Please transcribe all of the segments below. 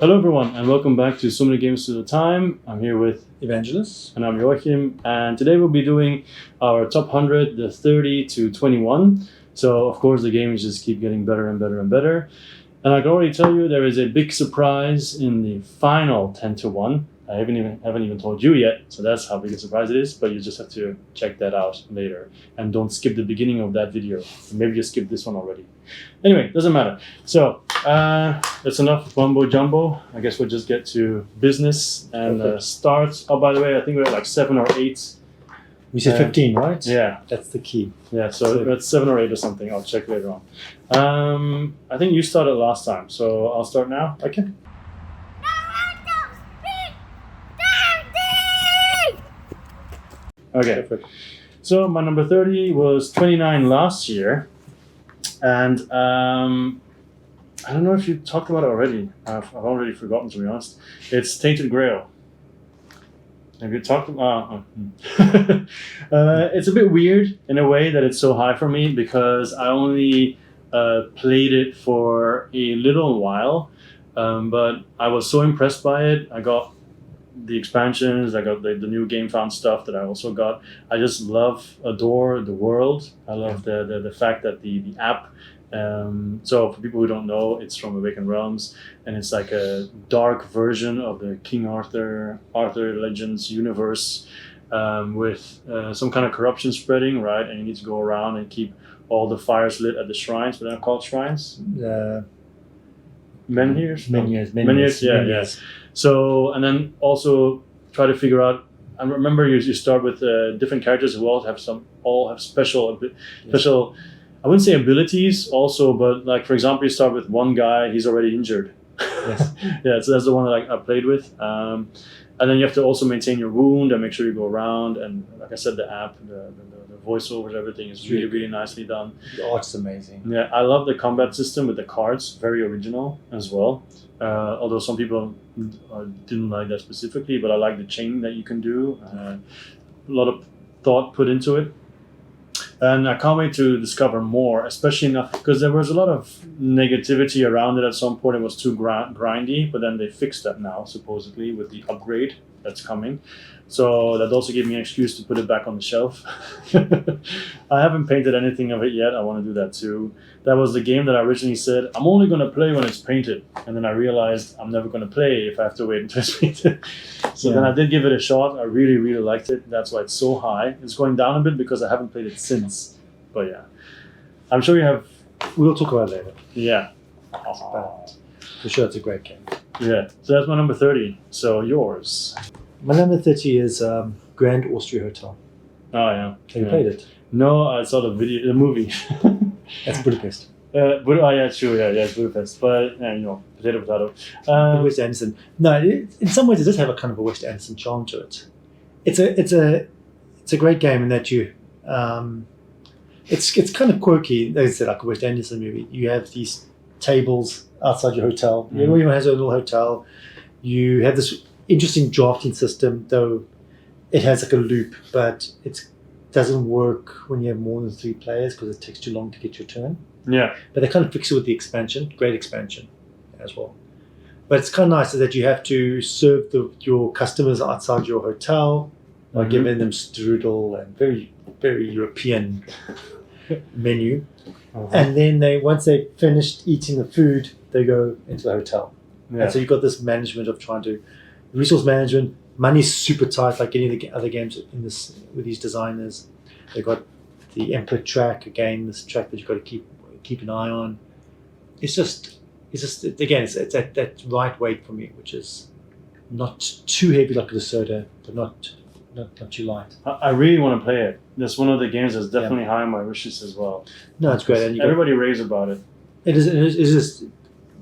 Hello everyone and welcome back to So Many Games to the Time. I'm here with Evangelos. and I'm Joachim, and today we'll be doing our top 100, the 30 to 21. So of course the games just keep getting better and better and better. And I can already tell you there is a big surprise in the final 10 to 1. I haven't even told you yet, so that's how big a surprise it is, but you just have to check that out later. And don't skip the beginning of that video. Maybe you skipped this one already. Anyway, doesn't matter. So that's enough mumbo jumbo. I guess we'll just get to business and start. Oh, by the way, I think we're at like 7 or 8. We said 15, right? Yeah. That's the key. Yeah, so that's 7 or 8 or something. I'll check later on. I think you started last time, so I'll start now. Okay. Okay. Perfect. So my number 30 was 29 last year. And I don't know if you talked about it already. I've already forgotten, to be honest. It's Tainted Grail. Have you talked about it's a bit weird in a way that it's so high for me because I only played it for a little while. But I was so impressed by it. I got the expansions, I got the new Game Found stuff that I also got. I just adore the world. I love the fact that the app, so for people who don't know, it's from Awakened Realms, and it's like a dark version of the King Arthur Legends universe, with some kind of corruption spreading, right? And you need to go around and keep all the fires lit at the shrines, but they're called shrines. Menhirs? Menhirs, yeah. So, and then also try to figure out. I remember you start with different characters who all have special. I wouldn't say abilities, also, but like for example, you start with one guy, he's already injured. Yes. Yeah, so that's the one that I played with. And then you have to also maintain your wound and make sure you go around. And like I said, the app, the voiceovers, everything is really, really nicely done. The art's amazing. Yeah, I love the combat system with the cards, very original as well. Although some people didn't like that specifically, but I like the chain that you can do. A lot of thought put into it. And I can't wait to discover more, especially now, because there was a lot of negativity around it at some point. It was too grindy, but then they fixed that now, supposedly, with the upgrade that's coming. So that also gave me an excuse to put it back on the shelf. I haven't painted anything of it yet. I want to do that too. That was the game that I originally said, I'm only going to play when it's painted. And then I realized I'm never going to play if I have to wait until it's painted. So then I did give it a shot. I really, really liked it. That's why it's so high. It's going down a bit because I haven't played it since. But yeah, I'm sure you have. We'll talk about it later. Yeah. But for sure, it's a great game. Yeah. So that's my number 30. So yours. My number 30 is Grand Austria Hotel. Oh, yeah. Have you played it? No, I saw the movie. That's Budapest. Yeah, true. Yeah, it's Budapest. But, potato. Wes Anderson. No, in some ways it does have a kind of a Wes Anderson charm to it. It's a great game in that you... It's kind of quirky. As I said, like a Wes Anderson movie. You have these tables outside your hotel. Mm-hmm. Everyone has a little hotel. You have this interesting drafting system, though it has like a loop, but it doesn't work when you have more than 3 players because it takes too long to get your turn. Yeah. But they kind of fix it with the expansion. Great expansion as well. But it's kind of nice that you have to serve your customers outside your hotel by giving them strudel and very, very European menu. And then once they've finished eating the food, they go into the hotel. Yeah. And so you've got this management of trying to resource management. Money's super tight, like any of the other games in this with these designers. They've got the input track, again, this track that you've got to keep an eye on. It's just again, it's at that right weight for me, which is not too heavy like a soda, but not too light. I really want to play it. That's one of the games that's definitely high on my wishes as well. No, it's great. And everybody raves about it. It is just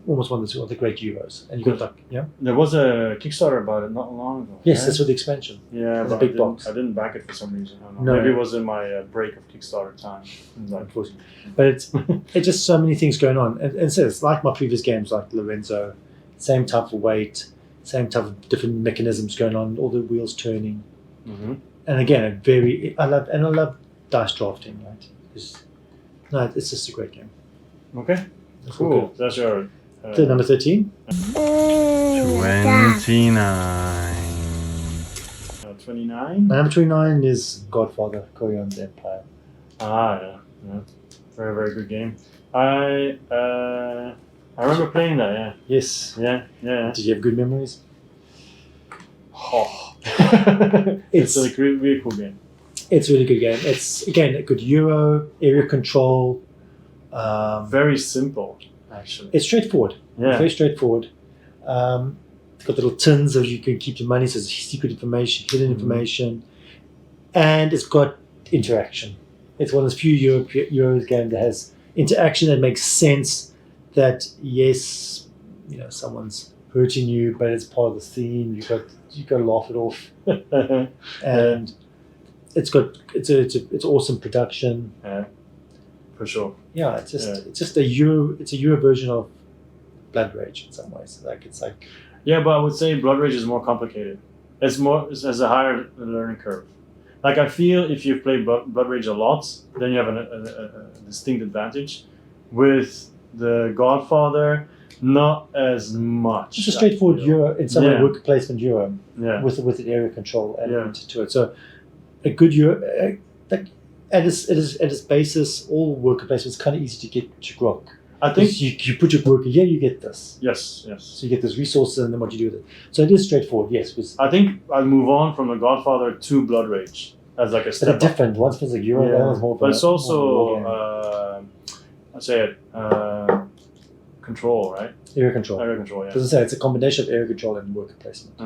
almost one of the great Euros. And you got There was a Kickstarter about it not long ago. Yes, right? That's with the expansion. Yeah, but big box. I didn't back it for some reason. I don't know. No, maybe it was in my break of Kickstarter time. Unfortunately. But it's just so many things going on. And so it's like my previous games, like Lorenzo, same type of weight, same type of different mechanisms going on, all the wheels turning. Mm-hmm. And again, I love dice drafting, right? It's just a great game. Okay, cool. That's your To number 13. 29. Number 29 is Godfather, Korean's Empire. Yeah. Very, very good game. I remember playing that, yeah. Yes. Yeah. Did you have good memories? Oh. It's a really cool game. It's a really good game. It's, again, a good Euro, area control. Very simple, actually. It's straightforward. Yeah. Very straightforward. It's got little tins of you can keep your money, so there's secret information, hidden information. And it's got interaction. It's one of those few Euro games that has interaction that makes sense, that yes, someone's hurting you, but it's part of the theme. You got to laugh it off. And it's awesome production. Yeah, for sure. Yeah, it's just a Euro version of Blood Rage in some ways. Yeah, but I would say Blood Rage is more complicated. It has a higher learning curve. Like, I feel if you play Blood Rage a lot, then you have a distinct advantage. With the Godfather, not as much. It's a straightforward Euro, in some way, worker placement Euro, with an area control element to it. So a good Euro, at its basis, all worker placement is kind of easy to get to grok. I think you put your worker here, you get this. Yes. So you get this resources, and then what you do with it. So it is straightforward. Yes. I think I'll move on from the Godfather to Blood Rage as like a step. They're different. One's for the Euro, the other one's more. But it's also control, right? Area control. Area control. Yeah. As I say, it's a combination of area control and worker placement,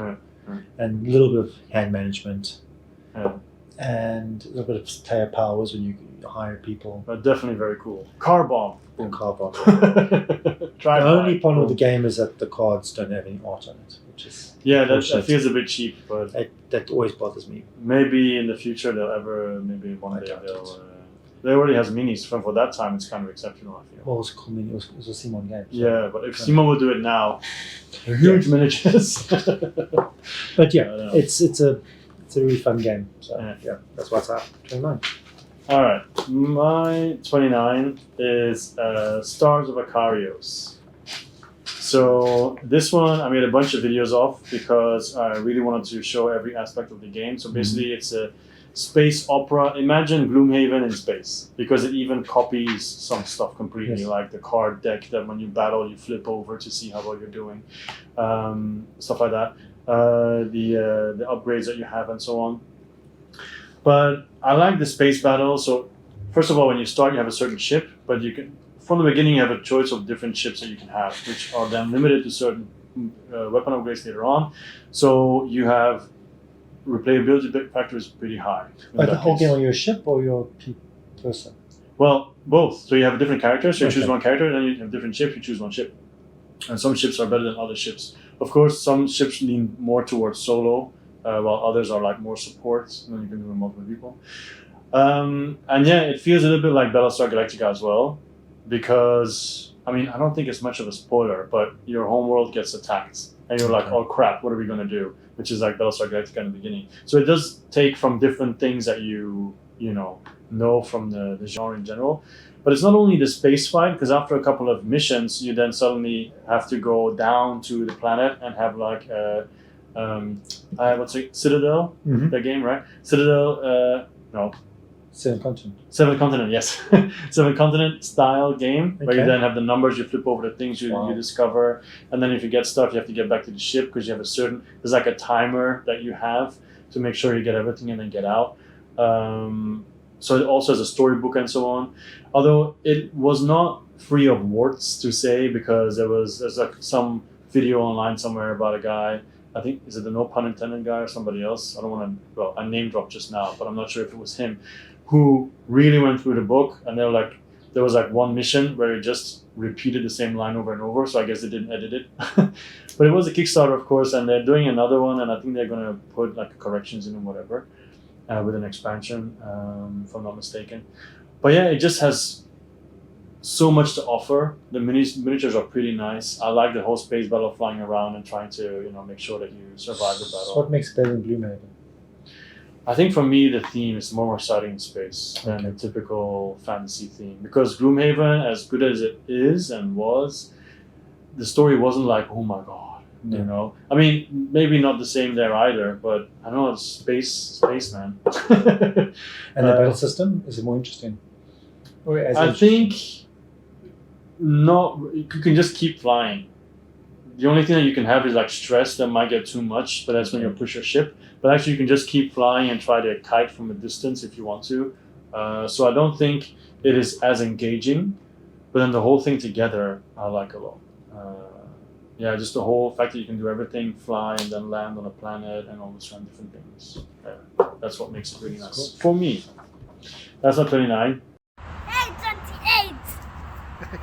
and a little bit of hand management, and a little bit of player powers when you hire people. But definitely very cool. Car bomb. Boom, car bomb. The only problem with the game is that the cards don't have any art on it, which is that feels a bit cheap, but that always bothers me. Maybe in the future they already has minis. For that time, it's kind of exceptional, I feel. Well, it was cool mini. It was a Simon game. So. Yeah, but if Simon would do it now, huge miniatures. But yeah, it's a really fun game. So yeah, that's what's up. 29. All right, my 29 is Stars of Akarios. So this one I made a bunch of videos of because I really wanted to show every aspect of the game. So basically, it's a space opera. Imagine Gloomhaven in space, because it even copies some stuff completely, like the card deck that when you battle you flip over to see how well you're doing, stuff like that. The upgrades that you have and so on. But I like the space battle. So first of all, when you start, you have a certain ship, but you can, from the beginning, you have a choice of different ships that you can have, which are then limited to certain weapon upgrades later on. So you have replayability factor is pretty high. Like the whole game on your ship or your person? Well, both. So you have different characters. So you choose one character, and then you have different ships. You choose one ship, and some ships are better than other ships. Of course, some ships lean more towards solo, while others are like more support, and then you can do it with multiple people. And yeah, it feels a little bit like Battlestar Galactica as well, because I don't think it's much of a spoiler, but your homeworld gets attacked, and you're like, oh crap, what are we gonna do? Which is like Battlestar Galactica in the beginning. So it does take from different things that you know from the genre in general. But it's not only the space fight, because after a couple of missions, you then suddenly have to go down to the planet and have like Citadel, that game, right? Citadel, no. Seven Continent, yes. Seven Continent style game, where you then have the numbers, you flip over the things you discover, and then if you get stuff, you have to get back to the ship, because you have there's like a timer that you have to make sure you get everything and then get out. So it also has a storybook and so on. Although it was not free of warts to say, because there's like some video online somewhere about a guy, I think, is it the No Pun Intended guy or somebody else? I don't want to, I name dropped just now, but I'm not sure if it was him, who really went through the book, and there was like one mission where it just repeated the same line over and over, so I guess they didn't edit it. But it was a Kickstarter, of course, and they're doing another one, and I think they're going to put like corrections in and whatever, with an expansion, if I'm not mistaken. But yeah, it just has so much to offer. The miniatures are pretty nice. I like the whole space battle, flying around and trying to make sure that you survive the battle. So what makes it better than Gloomhaven? I think for me the theme is more exciting in space than the typical fantasy theme, because Gloomhaven, as good as it is and was, the story wasn't like, oh my god, you Yeah. know. I mean, maybe not the same there either, but I don't know, it's space, man. And the battle system, is it more interesting? Or as I interesting? think not. You can just keep flying. The only thing that you can have is like stress that might get too much, but that's when you push your ship. But actually, you can just keep flying and try to kite from a distance if you want to. So I don't think it is as engaging, but then the whole thing together, I like a lot. Yeah, just the whole fact that you can do everything, fly and then land on a planet and all these different things. Yeah, that's what makes it really nice. Cool. For me, that's not 29. Hey, 28!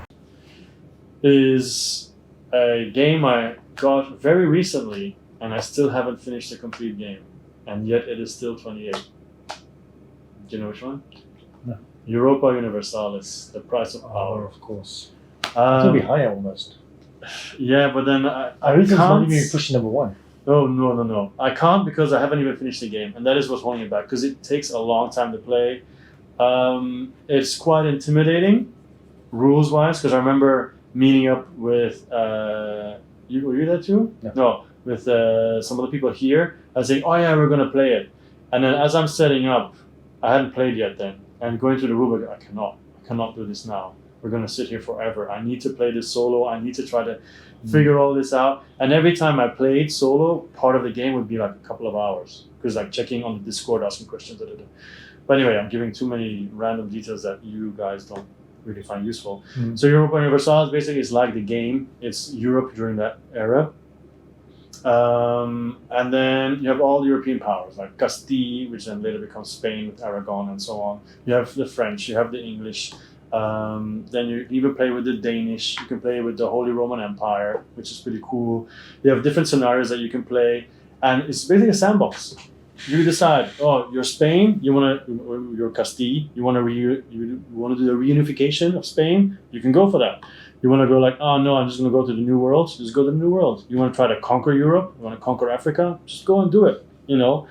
Is a game I got very recently, and I still haven't finished the complete game, and yet it is still 28. Do you know which one? No. Europa Universalis, The Price of Power. Of course. It could be higher almost. Yeah, but then I It's not can't. even pushing number one. Oh, no. I can't because I haven't even finished the game, and that is what's holding it back, because it takes a long time to play. It's quite intimidating, rules-wise, because I remember meeting up with were you there too? No, with some of the people here. I was saying, oh yeah, we're gonna play it, and then as I'm setting up, I hadn't played yet then, and going through the rulebook, I cannot do this now. We're gonna sit here forever. I need to play this solo. I need to try to figure all this out. And every time I played solo, part of the game would be like a couple of hours, because like checking on the Discord, asking questions. But anyway, I'm giving too many random details that you guys don't really find useful. So Europa Universalis basically is like the game. It's Europe during that era. And then you have all the European powers, like Castile, which then later becomes Spain with Aragon and so on. You have the French, you have the English. Then you even play with the Danish. You can play with the Holy Roman Empire, which is pretty cool. You have different scenarios that you can play, and it's basically a sandbox. You decide, oh, you're Spain, you're Castile, you want to do the reunification of Spain, you can go for that. You want to go like, oh no, I'm just going to go to the New World, just go to the New World. You want to try to conquer Europe, you want to conquer Africa, just go and do it, you know.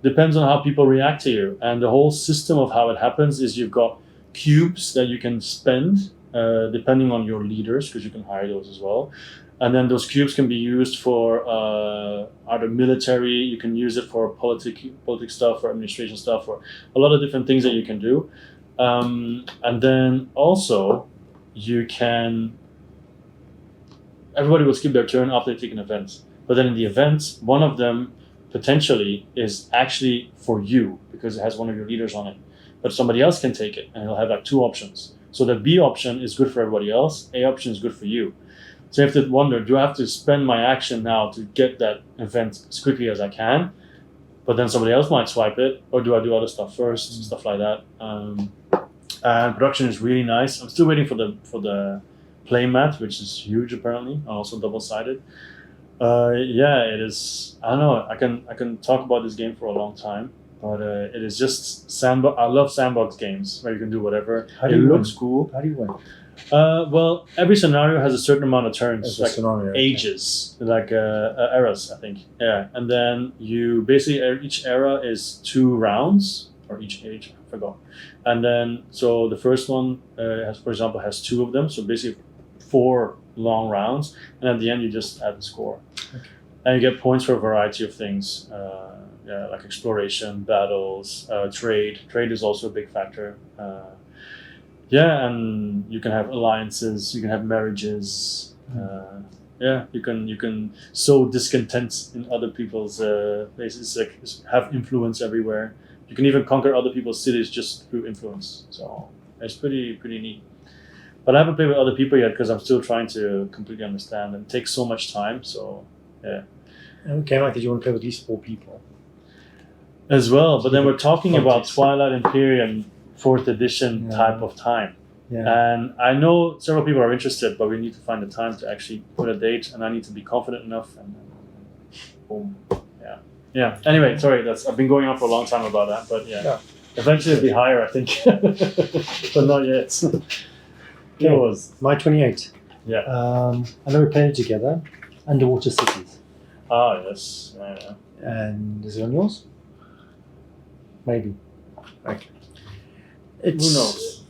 Depends on how people react to you. And the whole system of how it happens is you've got cubes that you can spend, depending on your leaders, because you can hire those as well. And then those cubes can be used for either military, you can use it for politic stuff, or administration stuff, or a lot of different things that you can do. And then also, you can, everybody will skip their turn after they take an event. But then in the event, one of them potentially is actually for you, because it has one of your leaders on it. But somebody else can take it, and it'll have like two options. So the B option is good for everybody else, A option is good for you. So you have to wonder, do I have to spend my action now to get that event as quickly as I can? But then somebody else might swipe it, or do I do other stuff first, stuff like that. And production is really nice. I'm still waiting for the play mat, which is huge apparently, and also double-sided. Yeah, it is. I don't know. I can talk about this game for a long time, but it is just sandbox. I love sandbox games where you can do whatever. It looks cool. How do you win? Well, every scenario has a certain amount of turns, like scenario, ages, like eras, I think. Yeah, and then you basically each era is 2 rounds, or each age, I forgot. And then so the first one, for example, has 2 of them. So basically 4 long rounds, and at the end you just add the score, and you get points for a variety of things. Yeah, like exploration, battles, trade. Trade is also a big factor. Yeah, and you can have alliances, you can have marriages. Yeah, you can sow discontent in other people's places, like have influence everywhere. You can even conquer other people's cities just through influence. So it's pretty neat. But I haven't played with other people yet because I'm still trying to completely understand, and it takes so much time. So yeah. Okay, like, did you want to play with at least 4 people? As well, but then we're talking about Context. Twilight Imperium 4th edition type of time. Yeah. And I know several people are interested, but we need to find the time to actually put a date, and I need to be confident enough. And boom, yeah. Anyway, sorry, I've been going on for a long time about that, but yeah. Eventually it'll be higher, I think, but not yet. Okay. It was My 28. Yeah. I know we played it together. Underwater Cities. Ah yes, yeah. And is it on yours? Maybe. Okay. Who knows?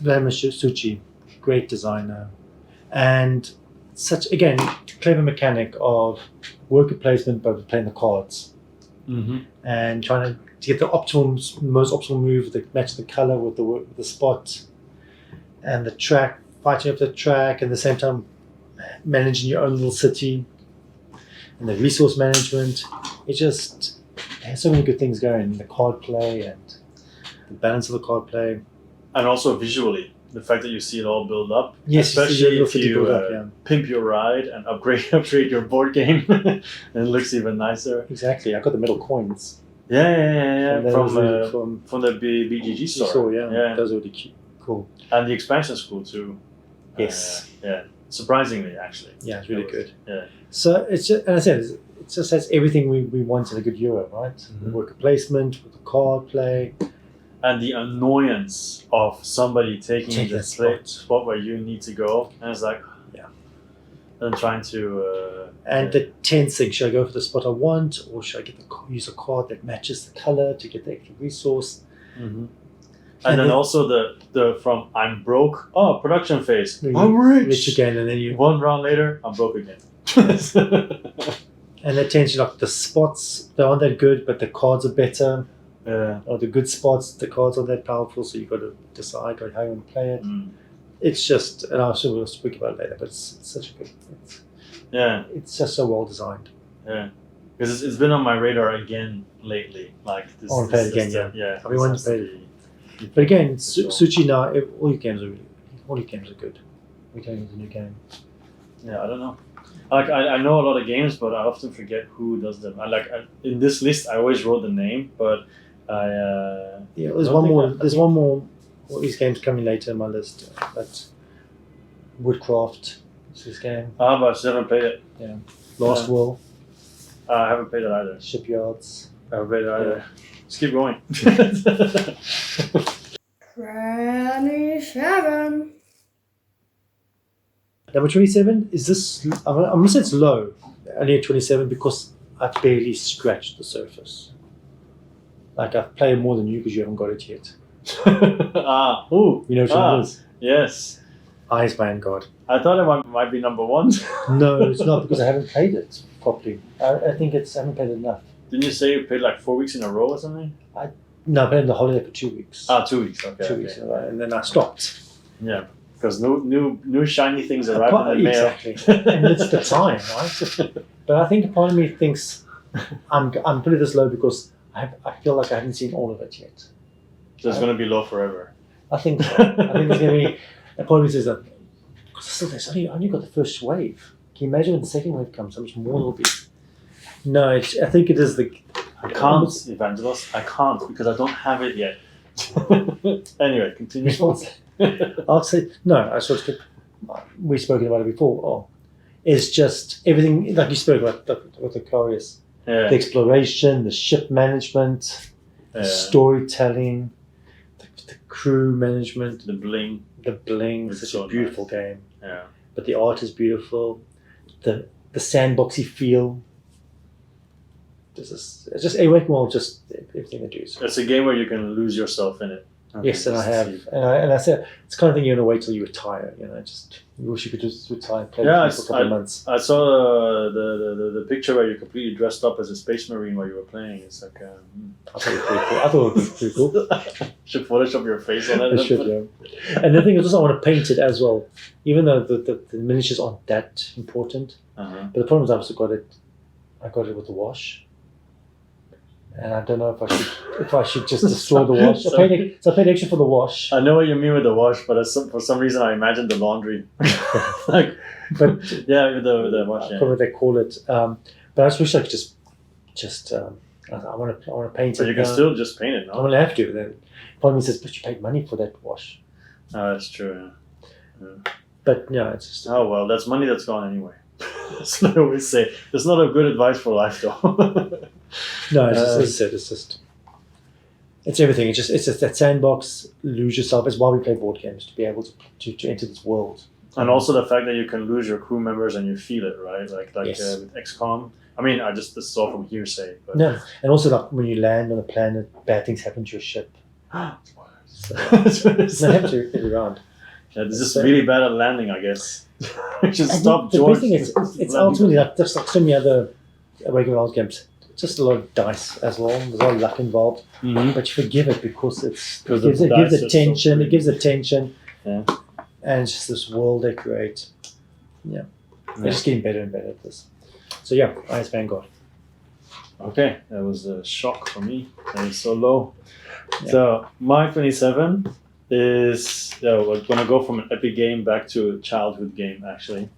Suchi, great designer, and such again clever mechanic of worker placement, but playing the cards and trying to get the most optimal move that match the color with the spot and the track, fighting up the track, and at the same time managing your own little city and the resource management. It just has so many good things going. The card play and the balance of the card play, And also visually, the fact that you see it all build up. yes, Especially you if see your you little city build up, pimp your ride and upgrade your board game, and it looks even nicer. exactly. I got the metal coins Yeah. from From the BGG store. store. Yeah, those are really cute. Cool. And the expansion's cool too. Yes. Surprisingly, actually. Yeah, it's really good. Yeah. So it's just, and I said it just has everything we want in a good Euro, right? The worker placement, with the card play, And the annoyance of somebody taking the that spot where you need to go, and it's like, and trying to. and the tensing. Should I go for the spot I want, or should I use a card that matches the color to get the extra resource? And then also the from I'm broke, production phase, You I'm rich again, and then One round later, I'm broke again. and the tension, like the spots, they aren't that good, but the cards are better. Or the good spots, the cards aren't that powerful, so you got to decide how you want to play it. It's just, and I'm sure we'll speak about it later, but it's such a good. It's just so well designed. Yeah, because it's been on my radar again lately. Like this. I want to play it again. Yeah. We want to play it. But again, Suchi now, all your games are good. We don't need a new game. Yeah, I don't know. Like I know a lot of games, but I often forget who does them. In this list, I always wrote the name, but there's one more. There's one more. All these games coming later in my list, but Woodcraft is this game. But I just haven't played it. Yeah, Last Will. I haven't played it either. Shipyards. I haven't played it either. Just keep going. 27. Number 27 is this. I'm gonna say it's low. Only at 27 because I barely scratched the surface. Like I've played more than you because you haven't got it yet. You know what it is? Yes. Eyes Vanguard. I thought it might be number one. No, it's not because I haven't played it properly. I think I haven't played it enough. Didn't you say you played like 4 weeks in a row or something? No, I played the holiday for 2 weeks. 2 weeks. Okay. 2 weeks in a row, and then I stopped. Yeah, because new shiny things arrive in the mail. Exactly, and it's the time, right? But I think part of me thinks I'm putting this low because I feel like I haven't seen all of it yet. So it's going to be low forever. I think so. I think it's going to be. A part of me says that because I only got the first wave. Can you imagine when the second wave comes? How much more will be? No, I think it is the. I can't, Evangelos. I can't because I don't have it yet. Anyway, continue. I'll say no. I sort of. We've spoken about it before. It's just everything like you spoke about with the Curious. Yeah. The exploration, the ship management, the storytelling, the crew management, the bling. It's such a beautiful game. Yeah. But the art is beautiful. The sandboxy feel. It's just a working well, just everything they do. So. It's a game where you can lose yourself in it. Yes, and I have, and I said it's the kind of thing you're gonna wait till you retire. Just you wish you could just retire, play for a couple of months. I saw the picture where you're completely dressed up as a space marine while you were playing. It's like I thought it was pretty cool. Should Photoshop your face on it. I should, yeah. And the thing is, also I want to paint it as well, even though the miniatures aren't that important. But the problem is, I also got it with the wash. And I don't know if I should just destroy the wash. So I paid extra for the wash. I know what you mean with the wash, but for some reason I imagined the laundry. But the wash. Yeah. Probably they call it. But I just wish I could just. I want to paint but it. You can still just paint it. No? I'm gonna have to. Then part of me says, but you paid money for that wash. Oh, that's true. Yeah. But no, it's just. Oh well, that's money that's gone anyway. That's what I always say. It's not a good advice for life, though. No, it's just, as I said, it's everything. It's just that sandbox. Lose yourself. It's why we play board games, to be able to enter this world. And also the fact that you can lose your crew members and you feel it, right? Like yes. With XCOM. I mean, this is all from hearsay. But. No, and also like when you land on a planet, bad things happen to your ship. So, I have to get around. Yeah, this is really bad at landing, I guess. Just stop the George. best thing is, it's ultimately like, just like so many other Awakening World games. Just a lot of dice as well. There's a lot of luck involved, Mhm. but you forgive it because it Because gives the dice are it so tension. pretty. It gives it tension, Yeah. and it's just this world they create. Yeah. They're just getting better and better at this. So yeah, Ice Vanguard. Okay, that was a shock for me. That was so low. Yeah. So my 27 is we're gonna go from an epic game back to a childhood game actually.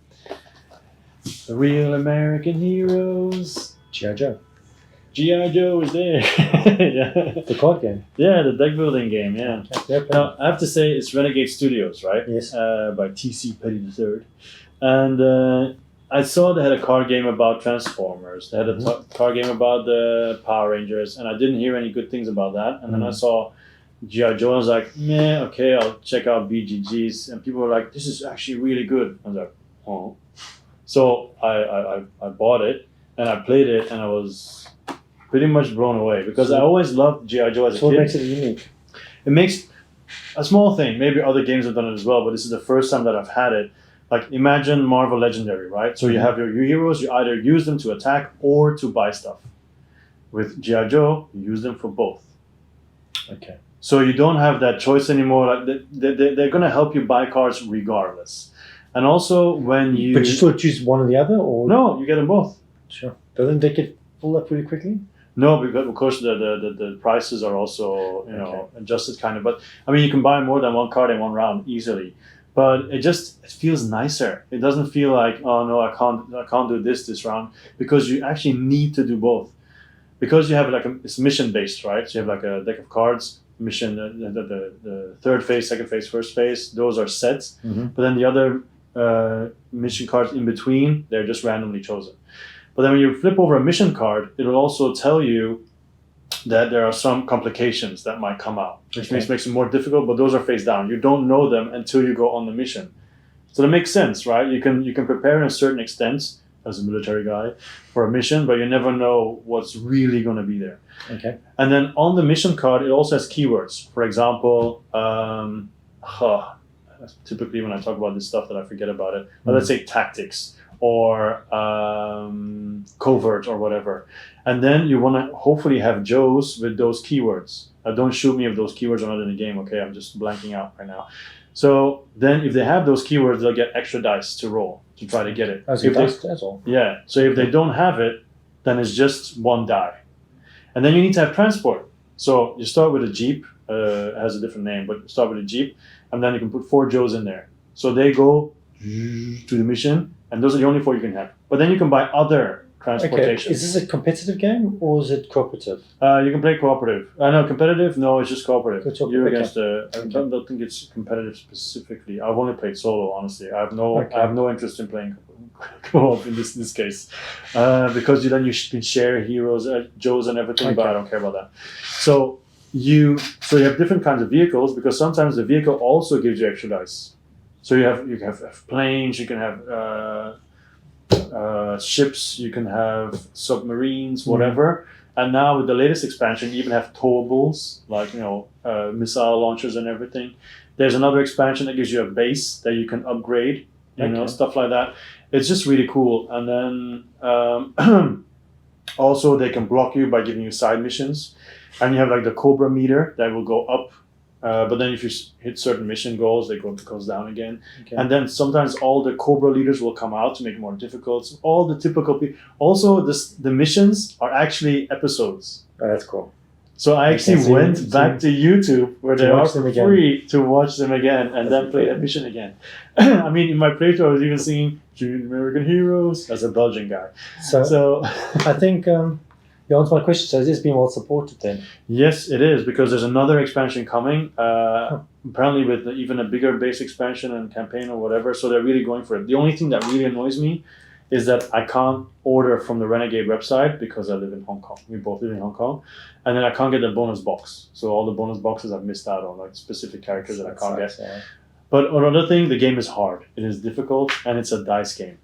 The Real American Heroes. G.I. Joe, G.I. Joe is there. Yeah. the card game. Yeah, the deck building game, yeah. Yep. Now I have to say it's Renegade Studios, right? Yes. By T.C. Petty III. And I saw they had a card game about Transformers. They had a card game about the Power Rangers, and I didn't hear any good things about that. And then I saw G.I. Joe, and I was like, meh, okay, I'll check out BGGs. And people were like, this is actually really good. I was like, oh. So I bought it, and I played it, and I was pretty much blown away because I always loved G.I. Joe as a So what kid. makes it unique? It makes a small thing. Maybe other games have done it as well, but this is the first time that I've had it. Like imagine Marvel Legendary, right? So you have your heroes. You either use them to attack or to buy stuff. With G.I. Joe, you use them for both. Okay. So you don't have that choice anymore. Like they're going to help you buy cards regardless. And also when you... But you still choose one or the other, or No, you get them both. Sure. Doesn't they get pulled up pretty quickly? No, because of course the prices are also adjusted kind of. But I mean, you can buy more than one card in one round easily. But it feels nicer. It doesn't feel like, oh no, I can't do this round, because you actually need to do both. Because you have it's mission based, right? So you have like a deck of cards, mission, the third phase, second phase, first phase. Those are sets. But then the other mission cards in between, they're just randomly chosen. But then when you flip over a mission card, it will also tell you that there are some complications that might come out, which makes it more difficult, but those are face down. You don't know them until you go on the mission. So that makes sense, right? You can prepare in a certain extent as a military guy for a mission, but you never know what's really going to be there. Okay. And then on the mission card, it also has keywords. For example, typically when I talk about this stuff that I forget about it, but let's say tactics or covert or whatever. And then you want to hopefully have Joes with those keywords. Don't shoot me if those keywords are not in the game, okay? I'm just blanking out right now. So then if they have those keywords, they'll get extra dice to roll to try to get it. That's all. Yeah. So if they don't have it, then it's just one die. And then you need to have transport. So you start with a Jeep. It has a different name, but start with a Jeep. And then you can put 4 Joes in there. So they go to the mission, and those are the only 4 you can have. But then you can buy other transportation. Okay. Is this a competitive game or is it cooperative? You can play cooperative. No, competitive? No, it's just cooperative. You're Okay. against I don't think it's competitive specifically. I've only played solo, honestly. I have no interest in playing co-op in this case. Because then you can share heroes, Joes and everything, but I don't care about that. So you have different kinds of vehicles, because sometimes the vehicle also gives you extra dice. So you have planes, you can have ships, you can have submarines, whatever. And now with the latest expansion, you even have towables, like missile launchers and everything. There's another expansion that gives you a base that you can upgrade, stuff like that. It's just really cool. And then also they can block you by giving you side missions. And you have like the Cobra meter that will go up. But then if you hit certain mission goals, it goes down again. Okay. And then sometimes all the Cobra leaders will come out to make it more difficult. So all the typical people. Also, the missions are actually episodes. Oh, that's cool. So I actually went back to YouTube where they are for free to watch them again and then play that mission again. I mean, in my playthrough, I was even singing American Heroes as a Belgian guy. So I think... You answered my question, so is this being well supported then? Yes, it is, because there's another expansion coming, apparently with even a bigger base expansion and campaign or whatever, so they're really going for it. The only thing that really annoys me is that I can't order from the Renegade website because I live in Hong Kong. We both live in Hong Kong. And then I can't get the bonus box. So all the bonus boxes I've missed out on, like specific characters that I can't get. Yeah. But another thing, the game is hard. It is difficult, and it's a dice game.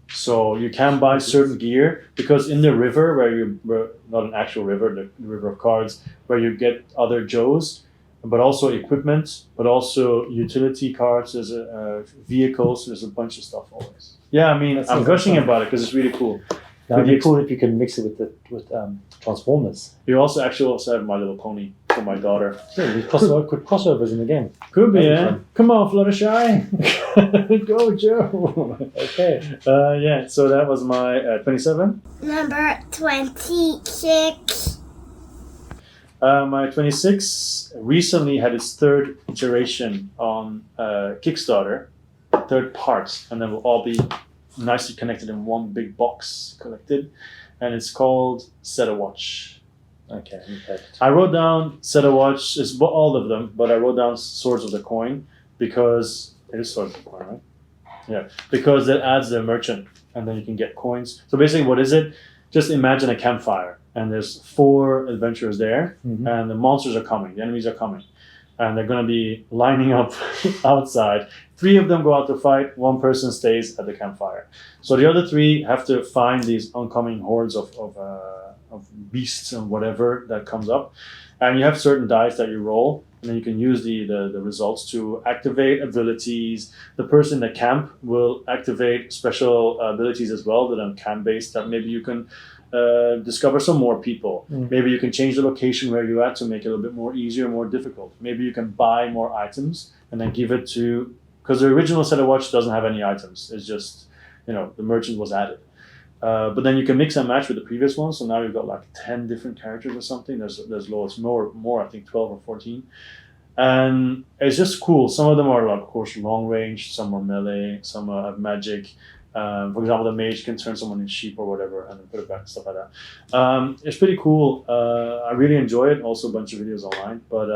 So you can buy certain gear, because in the river not an actual river, the river of cards, where you get other Joes, but also equipment, but also utility cards. There's vehicles. There's a bunch of stuff always. Yeah, I mean, That's I'm so gushing fun. about it because it's really cool. Now, it'd be cool if you can mix it with Transformers. You also have My Little Pony for my daughter. Yeah, we could crossovers in the game. Could be, That'd be yeah. fun. Come on, Fluttershy. Go, Joe. Okay. Yeah, so that was my 27. Number 26. My 26 recently had its third iteration on Kickstarter, third part, and then will all be nicely connected in one big box collected, and it's called Set a Watch. Okay. I wrote down Set a Watch, it's all of them, but I wrote down Swords of the Coin because it is Swords of the Coin, right? Yeah, because it adds the merchant, and then you can get coins. So basically, what is it? Just imagine a campfire, and there's 4 adventurers there, and the monsters are coming, the enemies are coming, and they're going to be lining up outside. 3 of them go out to fight, 1 person stays at the campfire. So the other 3 have to find these oncoming hordes of beasts and whatever that comes up, and you have certain dice that you roll, and then you can use the results to activate abilities. The person in the camp will activate special abilities as well that are camp based, that maybe you can discover some more people. Maybe you can change the location where you're at to make it a little bit more easier, more difficult. Maybe you can buy more items and then give it to, because the original Set a Watch doesn't have any items. It's just, the merchant was added. But then you can mix and match with the previous one. So now you've got like 10 different characters or something. There's loads more, I think 12 or 14. And it's just cool. Some of them are, like, of course, long range. Some are melee. Some have magic. For example, the mage can turn someone into sheep or whatever and then put it back, stuff like that. It's pretty cool. I really enjoy it. Also a bunch of videos online. But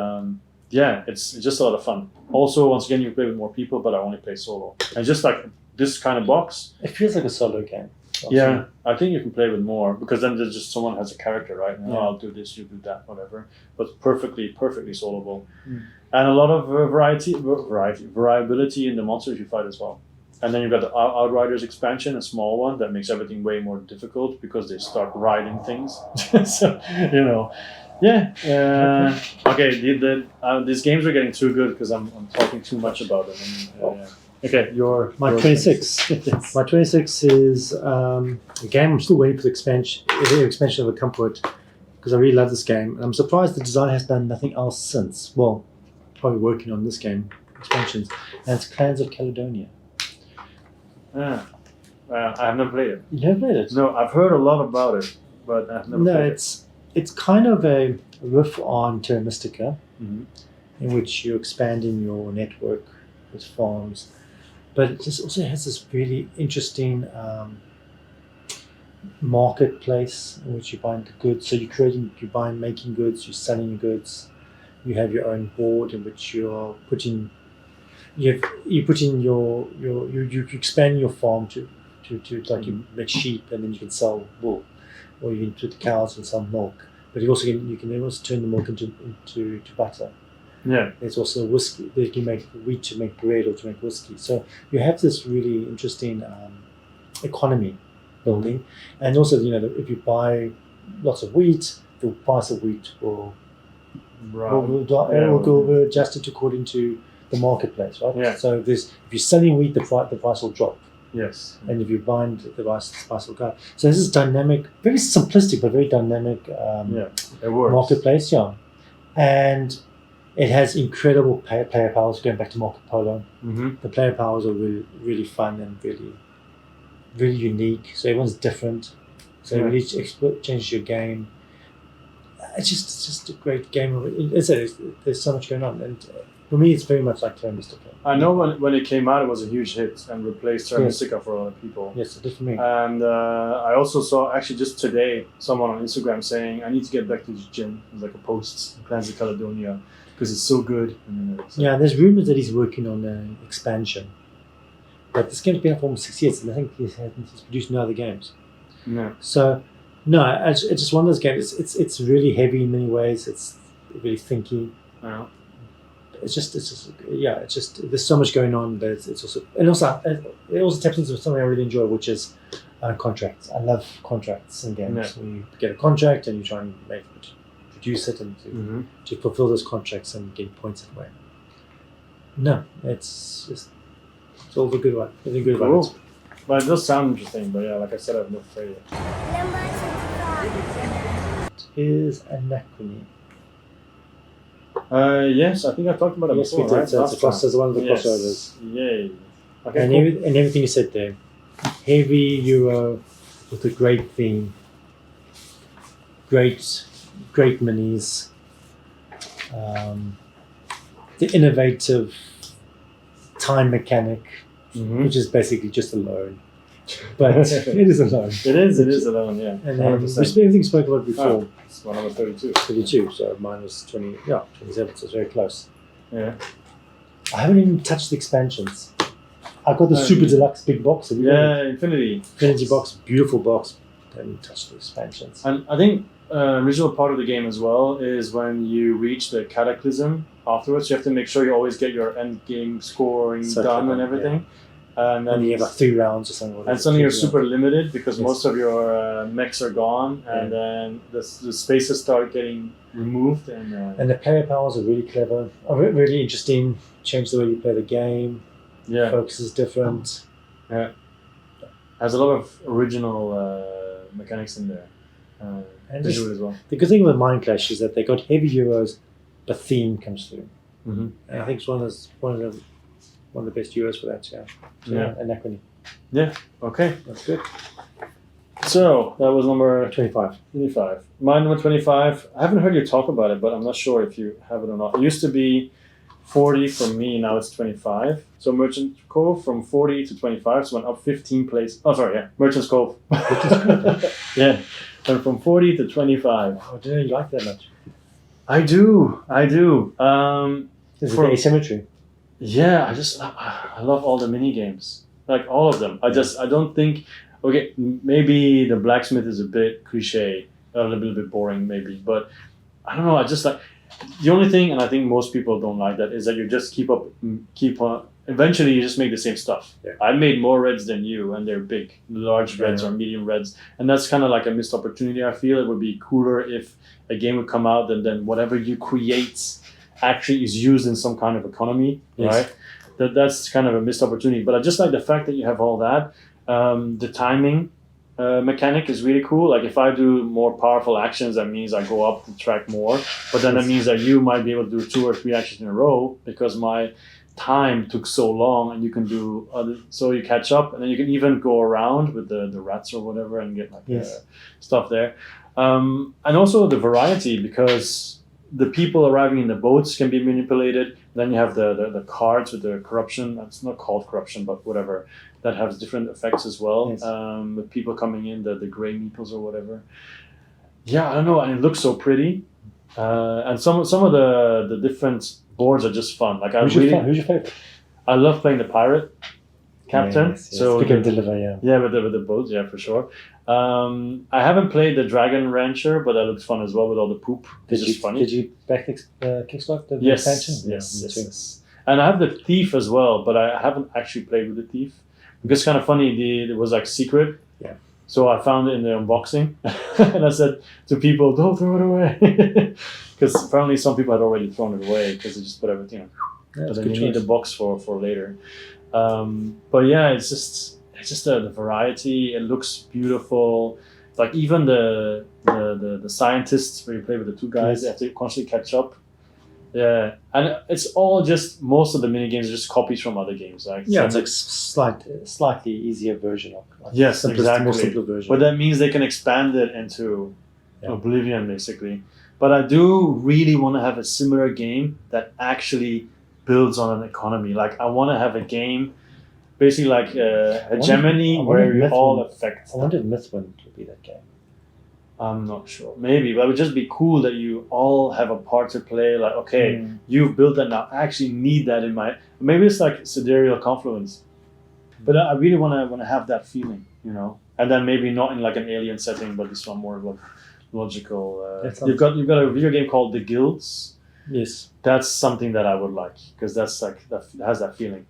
yeah, it's just a lot of fun. Also, once again, you can play with more people, but I only play solo. And just like this kind of box. It feels like a solo game. Yeah, I think you can play with more because then there's just someone has a character, right? And, I'll do this, you do that, whatever. But perfectly soloable, and a lot of variability in the monsters you fight as well. And then you've got the Outriders expansion, a small one that makes everything way more difficult because they start riding things. So yeah. Okay. These games are getting too good because I'm talking too much about them. Okay, my 26. Yes. My 26 is a game I'm still waiting for the expansion of a Comfort because I really love this game. And I'm surprised the design has done nothing else since. Well, probably working on this game expansions, and it's Clans of Caledonia. I have never played it. You never played it? No, I've heard a lot about it, but I've never played it. It's kind of a riff on Terra Mystica, Mm-hmm. in which you're expanding your network with farms. But it just also has this really interesting marketplace in which you buy the goods. So you're making goods, you're selling your goods. You have your own board in which you expand your farm to you make sheep, and then you can sell wool, or you can put cows and sell milk. But you can also turn the milk into butter. Yeah. There's also whiskey. They can make wheat to make bread or to make whiskey. So you have this really interesting economy building, and also if you buy lots of wheat, the price of wheat will go adjusted according to the marketplace, right? Yeah. So if you're selling wheat, the price will drop. Yes. And if you bind the price will go. So this is dynamic, very simplistic but very dynamic it works. marketplace. Yeah, and it has incredible player powers. Going back to Marco Polo, the player powers are really, really fun and really, really unique. So everyone's different. So it really changes your game. It's just a great game. There's so much going on, and for me, it's very much like Terra Mystica. I know when it came out, it was a huge hit and replaced Terra Mystica for a lot of people. Yes, it did for me. And I also saw, actually just today, someone on Instagram saying, I need to get back to the gym. It was like a post, Clans of Caledonia, because it's so good. There's rumors that he's working on an expansion. But this game's been out for almost 6 years, and I think he's produced no other games. No. So, no, it's just one of those games. It's really heavy in many ways. It's really thinky. Yeah. It's just there's so much going on, but it also taps into something I really enjoy, which is contracts. I love contracts in games. Yeah. When you get a contract and you try and make it produce it and Mm-hmm. to fulfill those contracts and get points that way. No, it's all the good one. Everything good about Cool. it. But it does sound interesting. But yeah, like I said, I've never played it. Number 25. It is Anachrony. Yes, I think I talked about it Yes, we before, did. right? So Last it's one of the time. crossovers. Yay. Okay, And, cool. and everything you said there. Heavy Euro with a great theme. Great minis. The innovative time mechanic, Mhm. which is basically just a loan. But it is a loan. It is alone, yeah. And then 100%. everything spoke about before. It's one number 32. 32, so mine was 27, so it's very close. Yeah. I haven't even touched the expansions. I got the Super Deluxe big box. Have you got it? Yeah, Infinity. Infinity box, beautiful box. Haven't touched the expansions. And I think original part of the game as well is when you reach the Cataclysm afterwards, you have to make sure you always get your end game scoring So done clever, and everything. And then And you have like 3 rounds or something. and suddenly you're super limited because Yes. most of your mechs are gone, and then the spaces start getting removed. And the player powers are really clever, really interesting. Change the way you play the game. Yeah, Focus is different. has a lot of original mechanics in there. And They just, do it as well. the good thing with Mind Clash is that they got heavy Euros, but theme comes through. Mm-hmm. And I think it's one of the best Euros for that. So, Yeah. Anachrony. Okay, That's good. so that was number 25. 25. My number 25, I haven't heard you talk about it, but I'm not sure if you have it or not. It used to be 40 for me, now it's 25. So Merchant Cove from 40 to 25, so went up 15 places. Oh, sorry, yeah, Merchant's Cove. Yeah, went from 40 to 25. Oh, didn't you like that much? I do. Is it For- the asymmetry? Yeah, I love all the mini games, like all of them. I don't think. Okay, maybe the blacksmith is a bit cliche, a little bit boring, maybe, but I don't know. I just like the only thing, and I think most people don't like that, is that you just keep on. Eventually, you just make the same stuff. Yeah. I made more reds than you, and they're big, large reds Yeah. or medium reds, and that's kind of like a missed opportunity. I feel it would be cooler if a game would come out and then whatever you create actually is used in some kind of economy, Yes. right? That's kind of a missed opportunity. But I just like the fact that you have all that. The timing mechanic is really cool. Like if I do more powerful actions, that means I go up the track more. But then that means that you might be able to do 2 or 3 actions in a row because my time took so long, and you can do other. So you catch up, and then you can even go around with the rats or whatever and get like Yes. stuff there. And also the variety, because the people arriving in the boats can be manipulated. Then you have the cards with the corruption. That's not called corruption, but whatever. That has different effects as well. Yes. With people coming in, the gray meeples or whatever. Yeah, I don't know, and it looks so pretty. And some of the different boards are just fun. Like Who's your favorite? I love playing the pirate captain. Yes. So Pick and deliver, yeah. yeah, with the boats, yeah, for sure. I haven't played the Dragon Rancher, but that looks fun as well with all the poop. It's just funny. Did you back Kickstart the Yes, expansion? yes, me yes, too. yes. And I have the Thief as well, but I haven't actually played with the Thief. Because it's kind of funny, it was like secret. Yeah. So I found it in the unboxing, and I said to people, "Don't throw it away," because apparently some people had already thrown it away because they just put everything. Yeah, But that's a then good you need choice. the box for later. But yeah, it's just the variety. It looks beautiful. Like even the scientists where you play with the 2 guys, they have to constantly catch up. Yeah, and it's all just most of the mini games are just copies from other games. Like Yeah, it's some- like slightly easier version of Yes, more exactly. simpler version. But that means they can expand it into Yeah. Oblivion, basically. But I do really want to have a similar game that actually builds on an economy. Like I want to have a game, basically like a wonder- hegemony I wonder where if you all Mythwind- affect. I wonder if Mythwind would be that game. I'm not sure. Maybe, but it would just be cool that you all have a part to play. Like, okay, you've built that now. I actually need that in my. Maybe it's like sidereal confluence, but I really want to have that feeling, you know. And then maybe not in like an alien setting, but this one more logical. That sounds- You've got a video game called The Guilds. Yes. That's something that I would like because that's like that has that feeling.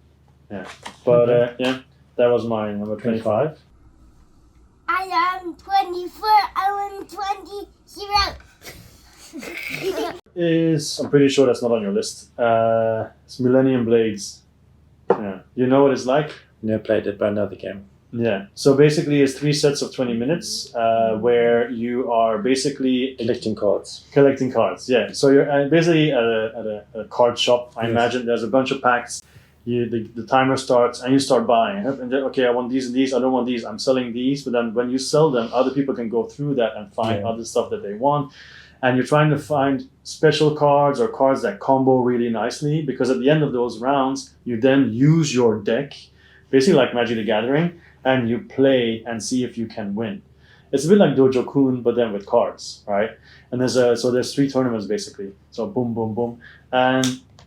Yeah, but yeah, that was my number 25. I am 24. I am 20. is, I'm pretty sure that's not on your list. It's Millennium Blades. Yeah. You know what it's like? Never played it, but I know the game. Yeah. So basically, it's 3 sets of 20 minutes where you are basically Collecting cards. collecting cards. Yeah. So you're basically at a card shop. I Yes. imagine there's a bunch of packs. The timer starts and you start buying. And then, okay, I want these and these. I don't want these. I'm selling these. But then when you sell them, other people can go through that and find other stuff that they want. And you're trying to find special cards or cards that combo really nicely, because at the end of those rounds, you then use your deck, basically like Magic the Gathering, and you play and see if you can win. It's a bit like Dojo Kun, but then with cards, right? And there's 3 tournaments basically. So boom, boom, boom. And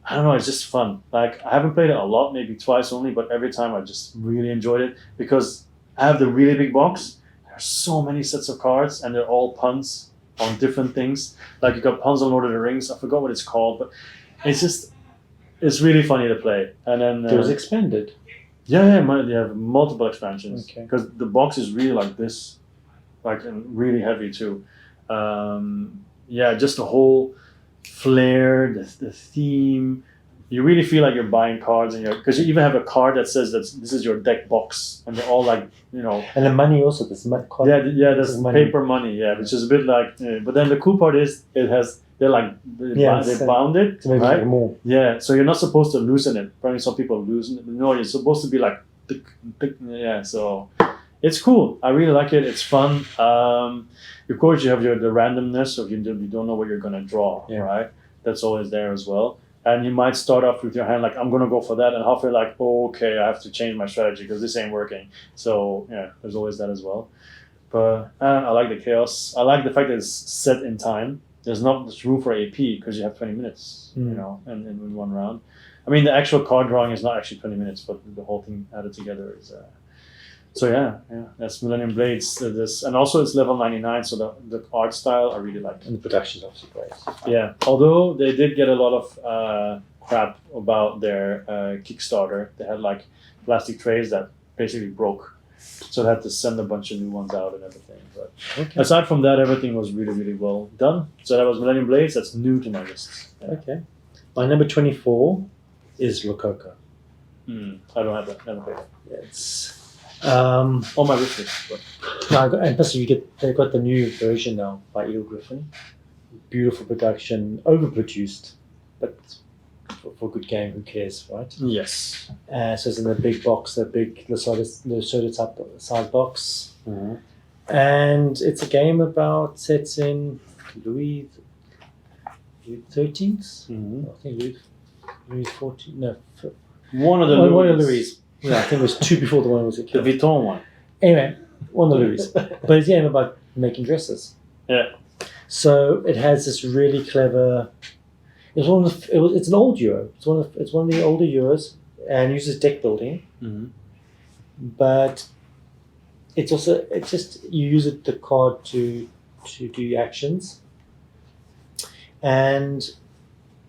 I don't know, it's just fun. Like, I haven't played it a lot, maybe twice only, but every time I just really enjoyed it because I have the really big box. There's so many sets of cards and they're all puns on different things. Like, you got puns on Lord of the Rings. I forgot what it's called, but it's really funny to play. And then It was expanded. they have multiple expansions Okay. because the box is really like this, like, and really heavy too. Just the whole flair, the theme. You really feel like you're buying cards, because you even have a card that says that this is your deck box, and they're all like, And the money also. There's card. there's money. paper money, which is a bit like. But then the cool part is they're like they bound it, To make it right? like more. Yeah, so you're not supposed to loosen it. Probably some people loosen it. No, you're supposed to be like, tick, tick, so it's cool. I really like it. It's fun. Of course, you have the randomness of you don't know what you're going to draw, right? That's always there as well. And you might start off with your hand like, I'm going to go for that, and halfway like, oh, okay, I have to change my strategy because this ain't working. So yeah, there's always that as well. But I like the chaos. I like the fact that it's set in time. There's not much room for AP because you have 20 minutes, and in one round. I mean, the actual card drawing is not actually 20 minutes, but the whole thing added together is. So that's Millennium Blades. And also it's level 99, so the art style I really like. And the production's obviously great. Yeah, although they did get a lot of crap about their Kickstarter. They had like plastic trays that basically broke, so they had to send a bunch of new ones out and everything. But aside from that, everything was really, really well done. So that was Millennium Blades. That's new to my list. Yeah. Okay. My number 24 is Rococo. I don't have that. Never played it. It's On my wish list. But. and plus they've got the new version now by Eel Griffin. Beautiful production, overproduced, but for a good game, who cares, right? Yes. So it's in the big box, the soda type size box, Mm-hmm. and it's a game about sets in Louis XIII. Mm-hmm. I think Louis XIV. No, One of the one of Louis. Yeah, I think it was 2 before the one was The killed. Vuitton one. Anyway, one of the Louis. But it's a game about making dresses. Yeah. So it has this really clever. It's an old Euro. It's one of the older Euros, and uses deck building. Mm-hmm. But it's just you use the card to do your actions, and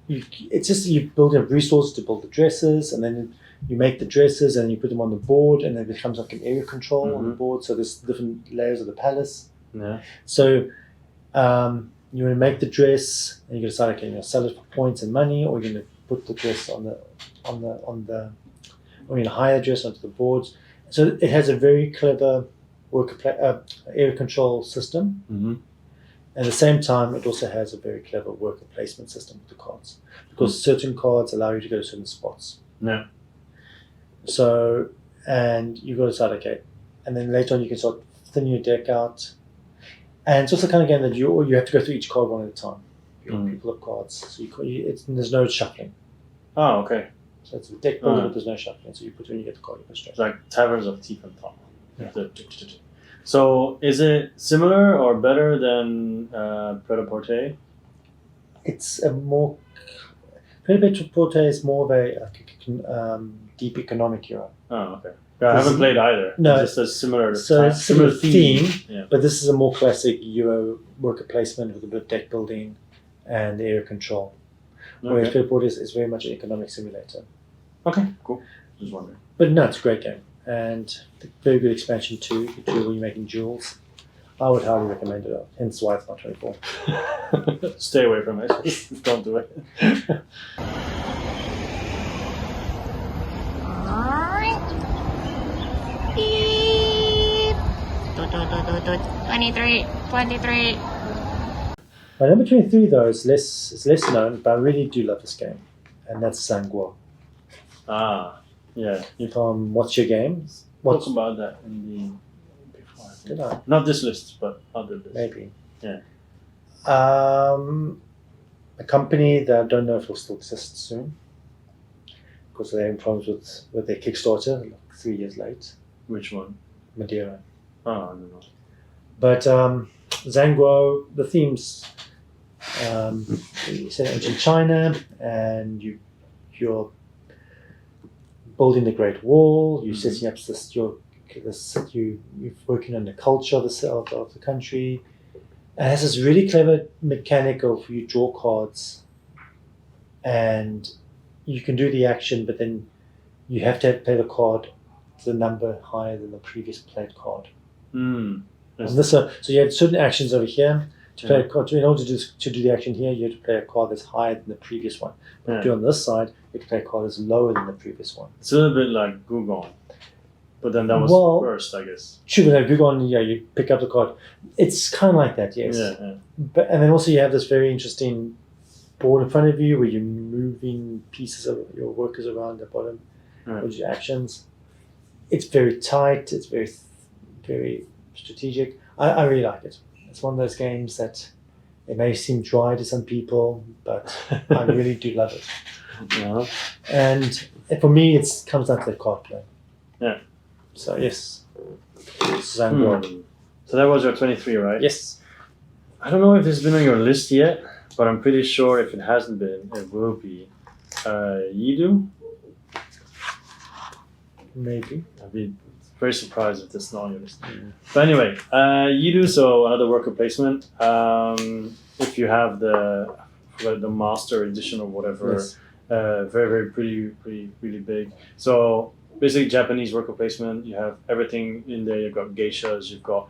you build up resources to build the dresses, and then you make the dresses and you put them on the board, and it becomes like an area control on the board. So there's different layers of the palace. Yeah. So you want to make the dress, and you decide, okay, you're going to sell it for points and money, or you're going to put the dress or you're going to hire the dress onto the boards. So it has a very clever area control system. Mm-hmm. At the same time, it also has a very clever worker placement system with the cards, because certain cards allow you to go to certain spots. Yeah. So, and you've got to decide, okay, and then later on you can start thinning your deck out. And it's also kind of game that you have to go through each card one at a time. You pull up cards, so there's no shuffling. Oh, okay. So it's a deck builder, but there's no shuffling. So you put when you get the card, you put straight. It's like Taverns of Tiefenthal. Yeah. So is it similar or better than Pret-a-Porter? It's a more Pret-a-Porter is more of a deep economic Euro. Oh, okay. Yeah, I haven't played either. No, it's just a similar, similar theme. Yeah. But this is a more classic Euro worker placement with a bit of deck building and area control. Whereas Pret-a-Porter is very much an economic simulator. Okay, cool. Just wondering. But no, it's a great game. And very good expansion too, where you're making jewels. I would highly recommend it. Hence why it's not 24. Stay away from it. Don't do it. Beep. 23. 23. My number 23 though is less known, but I really do love this game, and that's Zangwa. Ah, yeah. You What's your game? talked about that in the before. I think. Did I? Not this list, but other lists. Maybe. Yeah. A company that I don't know if will still exist soon because they're having problems with their Kickstarter, like 3 years late. Which one? Madeira. Oh, I don't know. But Zangwo, the themes, you say ancient China, and you're building the Great Wall. You're setting up you're working on the culture of the country. It has this really clever mechanic of you draw cards, and you can do the action, but then you have to play the card to the number higher than the previous played card. Mm. And so you have certain actions over here. To play a card, in order to do the action here, you have to play a card that's higher than the previous one. But to do on this side, you have to play a card that's lower than the previous one. It's a little bit like Gugon. But then that was first, I guess. True, but if you go on, you pick up the card. It's kind of like that, yes. Yeah. But and then also you have this very interesting board in front of you where you're moving pieces of your workers around the bottom with your actions. It's very tight. It's very, very strategic. I really like it. It's one of those games that it may seem dry to some people, but I really do love it. Yeah. And for me, it comes down to the card play. Yeah. So yes, Zangwa. So that was your 23, right? Yes. I don't know if it's been on your list yet, but I'm pretty sure if it hasn't been, it will be. Yidu? Maybe. I'd be very surprised if it's not on your list. But anyway, Yidu, so another worker placement. If you have the master edition or whatever, Yes. very, very pretty, really big. So basically Japanese worker placement, you have everything in there. You've got geishas, you've got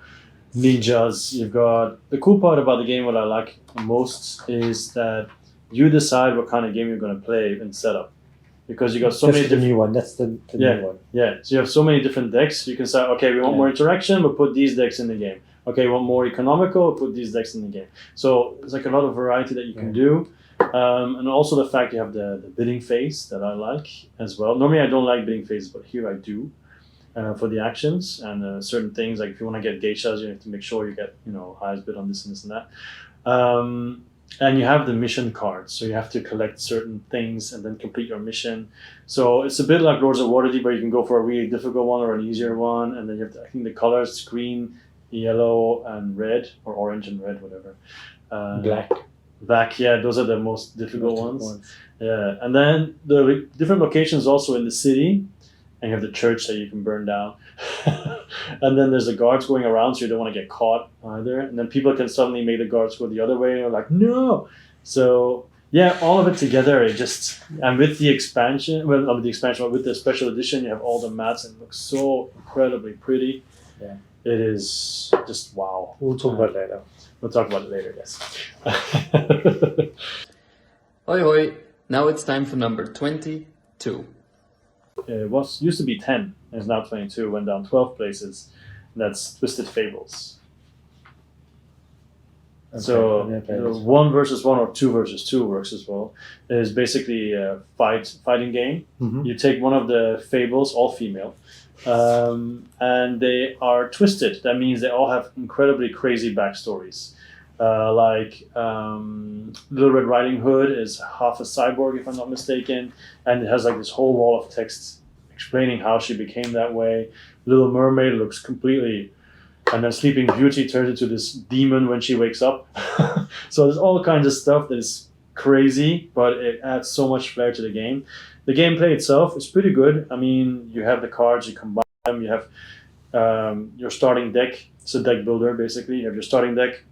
ninjas, you've got... The cool part about the game, what I like most, is that you decide what kind of game you're going to play and set up. Because you got so That's many the new one. That's the new one. Yeah, so you have so many different decks. You can say, okay, we want more interaction, we'll put these decks in the game. Okay, we want more economical, we'll put these decks in the game. So there's like a lot of variety that you can do. And also the fact you have the bidding phase that I like as well. Normally I don't like bidding phases, but here I do for the actions and certain things. Like if you want to get geishas, you have to make sure you get highest bid on this and this and that. And you have the mission cards, so you have to collect certain things and then complete your mission. So it's a bit like Lords of Waterdeep, where you can go for a really difficult one or an easier one, and then you have I think the colors: green, yellow, and red, or orange and red, whatever. Black, yeah, those are the most difficult ones. Yeah, and then the different locations also in the city, and you have the church that you can burn down. And then there's the guards going around, so you don't want to get caught either. And then people can suddenly make the guards go the other way, and you're like, no! So, yeah, all of it together, and with the expansion, but with the special edition, you have all the mats, and it looks so incredibly pretty. Yeah. It is just wow. We'll talk about it later. We'll talk about it later, yes. Hoi hoi, now it's time for number 22. It used to be 10, and it's now 22, went down 12 places. That's Twisted Fables. Okay, So the 1 versus 1 or 2 versus 2 works as well. It is basically a fighting game. Mm-hmm. You take one of the fables, all female, and they are twisted. That means they all have incredibly crazy backstories. Little Red Riding Hood is half a cyborg, if I'm not mistaken, and it has like this whole wall of text explaining how she became that way. Little Mermaid looks completely, and then Sleeping Beauty turns into this demon when she wakes up. So there's all kinds of stuff that is crazy, but it adds so much flair to the game. The gameplay itself is pretty good. I mean, you have the cards, you combine them, you have your starting deck. It's a deck builder, basically. You have your starting deck.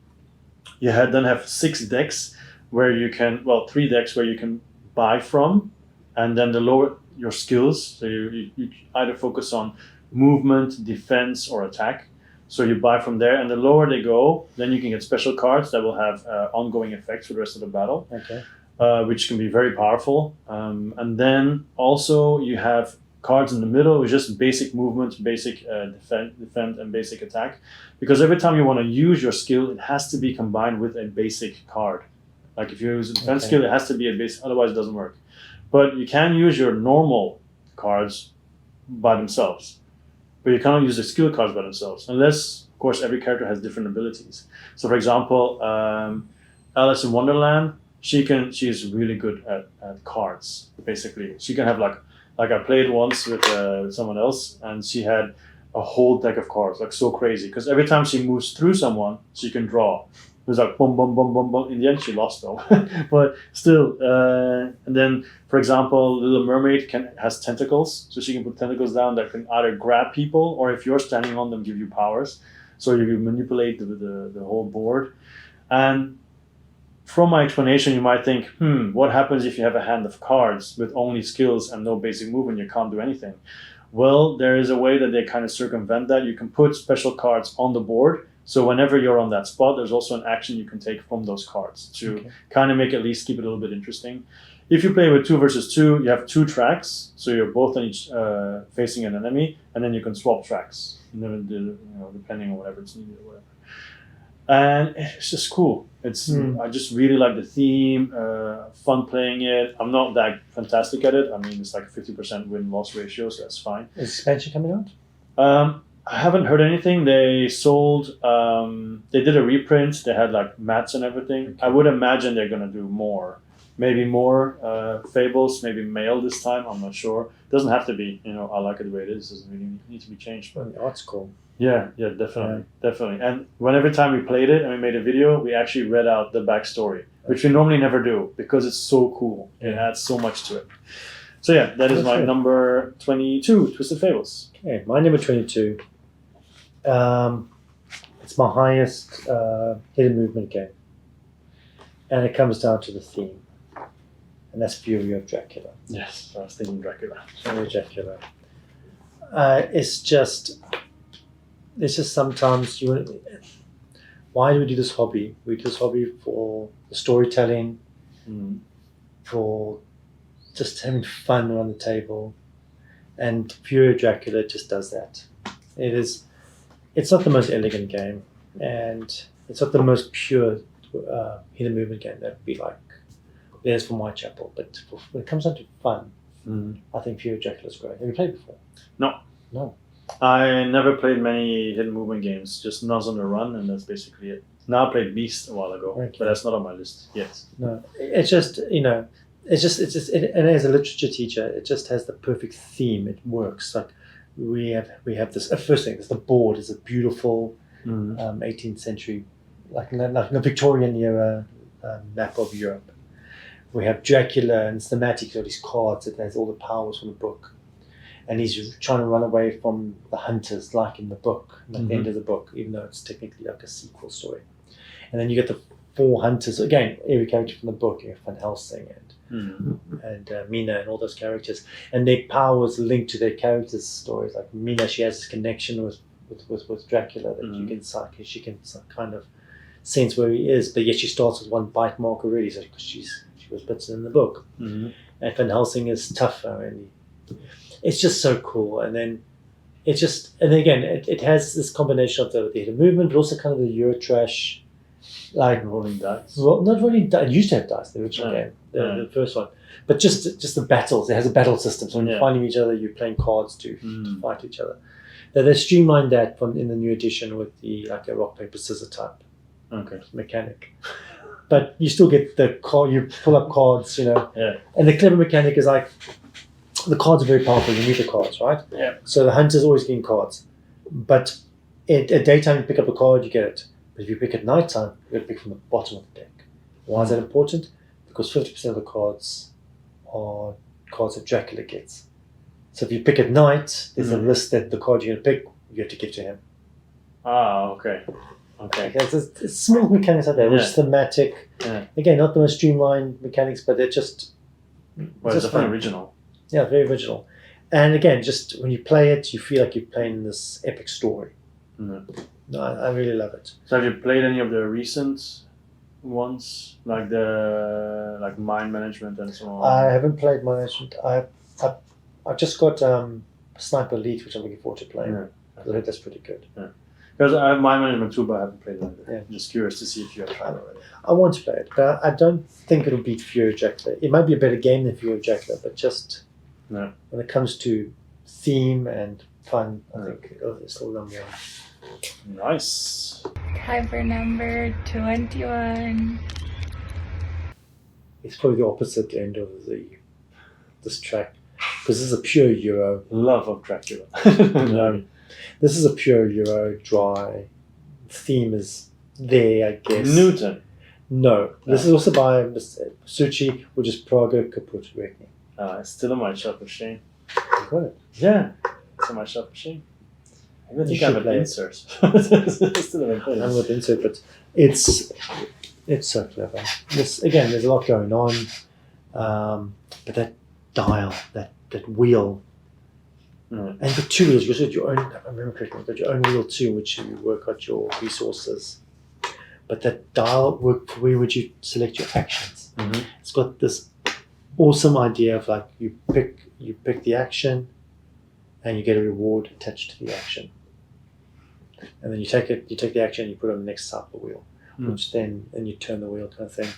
You then have 6 decks where you can, 3 decks where you can buy from, and then the lower your skills. So you either focus on movement, defense, or attack. So you buy from there, and the lower they go, then you can get special cards that will have ongoing effects for the rest of the battle, Okay. which can be very powerful. And then also you have cards in the middle with just basic movement, basic defend, and basic attack. Because every time you want to use your skill, it has to be combined with a basic card. Like if you use a defense skill, it has to be a basic, otherwise it doesn't work. But you can use your normal cards by themselves. But you cannot use the skill cards by themselves, unless, of course, every character has different abilities. So, for example, Alice in Wonderland, she's really good at cards. Basically, she can have like I played once with someone else, and she had a whole deck of cards, like so crazy. Because every time she moves through someone, she can draw. It was like boom, boom, boom, boom, boom. In the end, she lost though, but still. And then, for example, Little Mermaid has tentacles, so she can put tentacles down that can either grab people, or if you're standing on them, give you powers. So you manipulate the whole board. And from my explanation, you might think, what happens if you have a hand of cards with only skills and no basic movement? You can't do anything. Well, there is a way that they kind of circumvent that. You can put special cards on the board. So whenever you're on that spot, there's also an action you can take from those cards to kind of make at least keep it a little bit interesting. If you play with 2 versus 2, you have 2 tracks. So you're both on each facing an enemy, and then you can swap tracks, depending on whatever it's needed or whatever. And it's just cool. I just really like the theme, fun playing it. I'm not that fantastic at it. I mean, it's like a 50% win-loss ratio, so that's fine. Is expansion coming out? I haven't heard anything. They sold, they did a reprint. They had like mats and everything. Okay. I would imagine they're going to do more. Maybe more fables, maybe male this time. I'm not sure. Doesn't have to be. I like it the way it is. Doesn't really need to be changed. But The art's cool. yeah, definitely. And every time we played it and we made a video, we actually read out the backstory, which we normally never do because it's so cool. It adds so much to it. So yeah, that is my number 22, Twisted Fables. Okay, my number 22. It's my highest hidden movement game. And it comes down to the theme. And that's Fury of Dracula. Yes, I was thinking Dracula. Fury of Dracula. It's just sometimes why do we do this hobby? We do this hobby for the storytelling, for just having fun around the table. And Fury of Dracula just does that. It's not the most elegant game, and it's not the most pure hidden movement game that would be like there's from Whitechapel. But when it comes down to fun, I think Fury of Dracula is great. Have you played before? No. I never played many hidden movement games, just Nuz on the Run, and that's basically it. Now I played Beast a while ago, but that's not on my list yet. No, it's just and as a literature teacher, it just has the perfect theme. It works. Like we have this. First thing is the board is a beautiful 18th century, like a Victorian era map of Europe. We have Dracula and it's thematic. All these cards. It has all the powers from the book. And he's trying to run away from the hunters, like in the book, at the end of the book, even though it's technically like a sequel story. And then you get the 4 hunters. Again, every character from the book. You have Van Helsing and Mina and all those characters. And their powers linked to their characters' stories. Like Mina, she has this connection with Dracula that you can she can kind of sense where he is. But yet she starts with 1 bite mark already, so because she was bitten in the book. And Van Helsing is tougher and it's just so cool. And then it has this combination of the hidden movement, but also kind of the Eurotrash, like rolling dice. Well, not really. It used to have dice, the original game, the first one. But just the battles. It has a battle system. So when you're fighting each other, you're playing cards to fight each other. They streamlined that in the new edition with the like a rock paper scissors type mechanic. But you still get the card. You pull up cards, And the clever mechanic is like, the cards are very powerful. You need the cards, right? Yeah. So the hunter's always getting cards. But at daytime, you pick up a card, you get it. But if you pick at nighttime, you got to pick from the bottom of the deck. Why is that important? Because 50% of the cards are cards that Dracula gets. So if you pick at night, there's a list that the card you're going to pick, you have to give to him. Ah, okay. It's small mechanics like that, which is thematic. Yeah. Again, not the most streamlined mechanics, but they're just... Well, it's definitely original. Yeah, very original. And again, just when you play it, you feel like you're playing this epic story. No. No, I really love it. So have you played any of the recent ones, like mind management and so on? I haven't played Management. I've just got Sniper Elite, which I'm looking forward to playing. Yeah. I think that's pretty good. Because I have mind management too, but I haven't played it. Yeah. I'm just curious to see if you have tried already. I want to play it, but I don't think it'll beat Fury Jackler. It might be a better game than Fury Jackler, but just No. when it comes to theme and fun, I think it's still number one. Nice. Time for number 21. It's probably the opposite end of this track because this is a pure Euro. Love of Dracula. No, this is a pure Euro dry. Theme is there, I guess. Newton. No, this is also by Mr. Suchi, which is Praga Kaput Rekni. It's still on my shelf of shame. You got it. Yeah, it's on my shelf of shame. I even You think I should have an play it. insert. Still haven't played I'm it. not into it, but it's so clever. There's a lot going on, but that dial, that wheel, Mm. and the 2 wheels. You also got your own. If I remember correctly, you've got your own wheel too, which you work out your resources. But that dial where would you select your actions? Mhm. It's got this awesome idea of like you pick the action, and you get a reward attached to the action. And then you take the action, and you put it on the next side of the wheel, which then you turn the wheel kind of thing.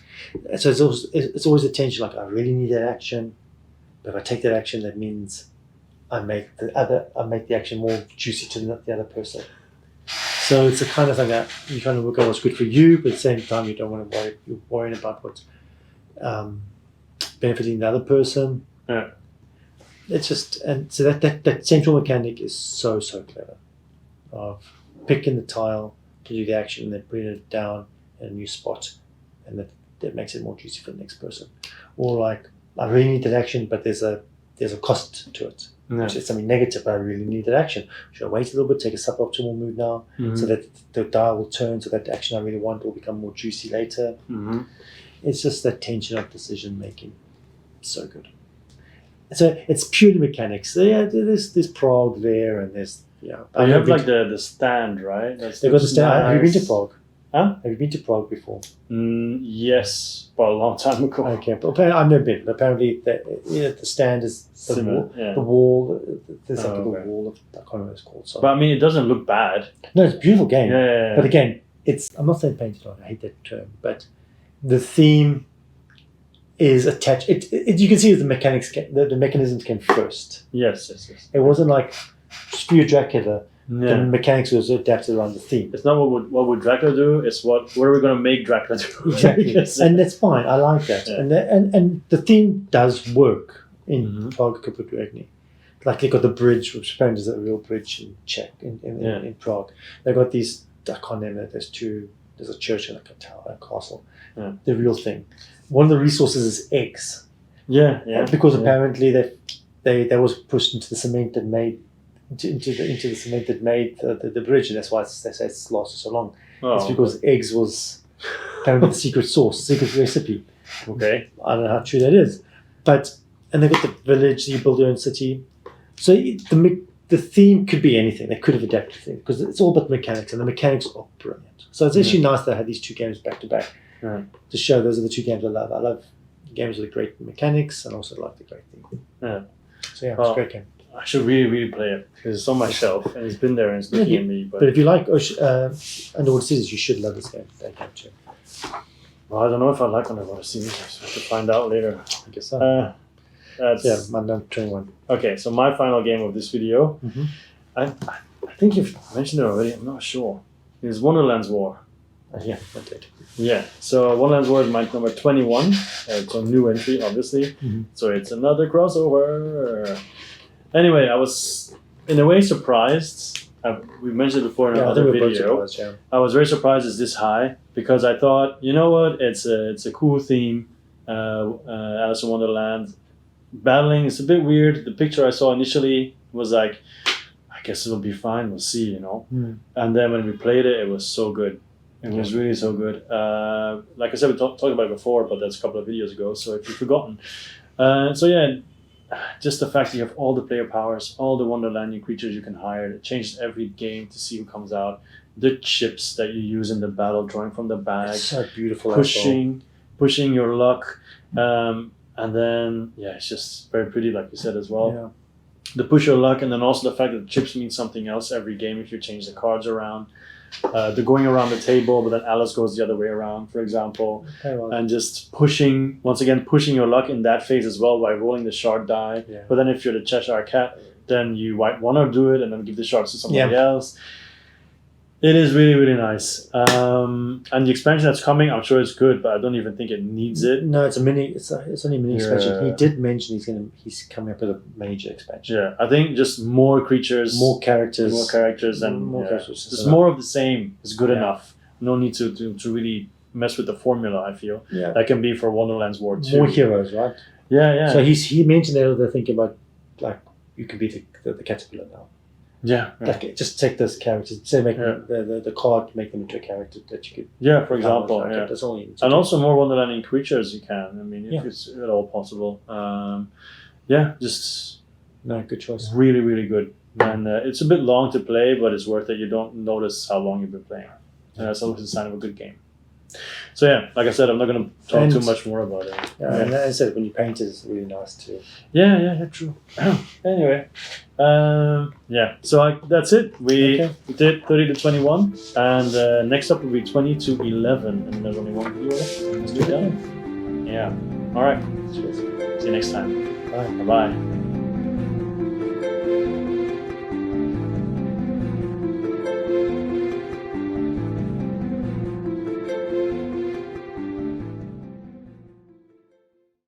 And so it's always a tension. Like I really need that action, but if I take that action, that means I make the action more juicy to the other person. So it's a kind of thing that you kind of work out what's good for you, but at the same time you don't want to worry. You're worrying about what's benefiting the other person. Yeah. It's just, and so that central mechanic is so clever. Of picking the tile to do the action and then putting it down in a new spot, and that makes it more juicy for the next person. Or like I really need that action, but there's a cost to it. Yeah. Which is something negative, but I really need that action. Should I wait a little bit, take a suboptimal move now, Mhm. so that the dial will turn, so that the action I really want will become more juicy later. Mm-hmm. It's just that tension of decision making. So good. So it's purely mechanics. So yeah, there's Prague there, and there's You have like the stand, right? They've got the stand. Have you been to Prague? Huh? Have you been to Prague before? Yes, but a long time ago. Okay, but I've never been. But apparently, the stand is the Similar, wall. yeah. The wall. There's like Oh, the okay. wall of I can't remember what it's called. So. But I mean, it doesn't look bad. No, it's a beautiful game. Yeah. But again, I'm not saying painted on. I hate that term. But the theme is attached. You can see that the mechanics, the mechanisms came first. Yes. It wasn't like Spear Dracula. The Yeah. mechanics was adapted around the theme. It's not what would Dracula do. It's what are we going to make Dracula do? Exactly, Yes. and that's fine. I like that, Yeah. and the theme does work in Mhm. Prague Kaput Regni. Like they got the bridge, which apparently is a real bridge in Czech in Prague. They got these. I can't name it. There's a church and like a tower, a castle. Yeah. The real thing. One of the resources is eggs. Yeah. Because Yeah. apparently they was pushed into the cement that made into the cement that made the bridge, and that's why they say it's lasted so long. Oh, It's because eggs was apparently the secret sauce, secret recipe. okay. I don't know how true that is, and they've got the village, you build your own city. So the theme could be anything. They could have adapted things because it's all about mechanics, and the mechanics are brilliant. So it's actually nice that I had these two games back to back to show those are the two games I love. I love games with great mechanics, and also like the great theme. Yeah. So yeah, Well, it's a great game. I should really play it because it's on my shelf and it's been there and it's looking at me. But But if you like Underwater Cities, you should love this game. That game too. well, I don't know if I like Underwater Cities. I have to find out later. I guess so. That's My number 21. okay. So my final game of this video, Mhm. I think you've mentioned it already. I'm not sure. Is Wonderland's War. Yeah, I did. Yeah. So Wonderland's War is my number 21. It's a new entry, obviously. Mhm. So it's another crossover. Anyway, I was in a way surprised. We mentioned it before in Yeah, I another think we're both video. surprised, yeah. I was very surprised it's this high because I thought, you know what, it's a cool theme. Alice in Wonderland. Battling is a bit weird. The picture I saw initially was like, I guess it'll be fine. We'll see, you know. Mm. And then when we played it, it was so good. It was really so good. Like I said, we talked about it before, but that's a couple of videos ago. So if you've forgotten, so yeah, just the fact that you have all the player powers, all the Wonderlandian creatures you can hire. It changes every game to see who comes out. The chips that you use in the battle, drawing from the bag, It's so beautiful. pushing your luck, and then it's just very pretty, like you said as well. Yeah. The push your luck, and then also the fact that the chips mean something else every game if you change the cards around. The going around the table, but then Alice goes the other way around, for example, Okay, well, and just pushing your luck in that phase as well by rolling the shard die. Yeah. But then if you're the Cheshire Cat, then you might want to do it and then give the shards to somebody else. It is really, really nice. And the expansion that's coming, I'm sure it's good, but I don't even think it needs it. no, it's a mini. It's only a mini expansion. Yeah. He did mention he's coming up with a major expansion. Yeah, I think just more creatures, More characters, and more characters. just more of the same is good Yeah. enough. No need to really mess with the formula. I feel Yeah. that can be for Wonderlands War 2. More heroes, right? Yeah. So he mentioned that they're thinking about like you can be the caterpillar now. Yeah. Like just take those characters, say make Yeah. the card, make them into a character that you could. Yeah, for example. Okay, Yeah. that's all you need to And do. also more Wonderlandian creatures you can. I mean, if Yeah. it's at all possible. Just No, good choice. really, really good. And it's a bit long to play, but it's worth it. You don't notice how long you've been playing. And that's always a sign of a good game. So yeah, like I said, I'm not going to talk And- too much more about it. And as I said, when you paint it, it's really nice too. Yeah, true. Anyway, so that's it. We did 30 to 21, and next up will be 20 to 11, and there's only one video left. Let's do that. Yeah. All right. See you next time. Bye. Bye-bye.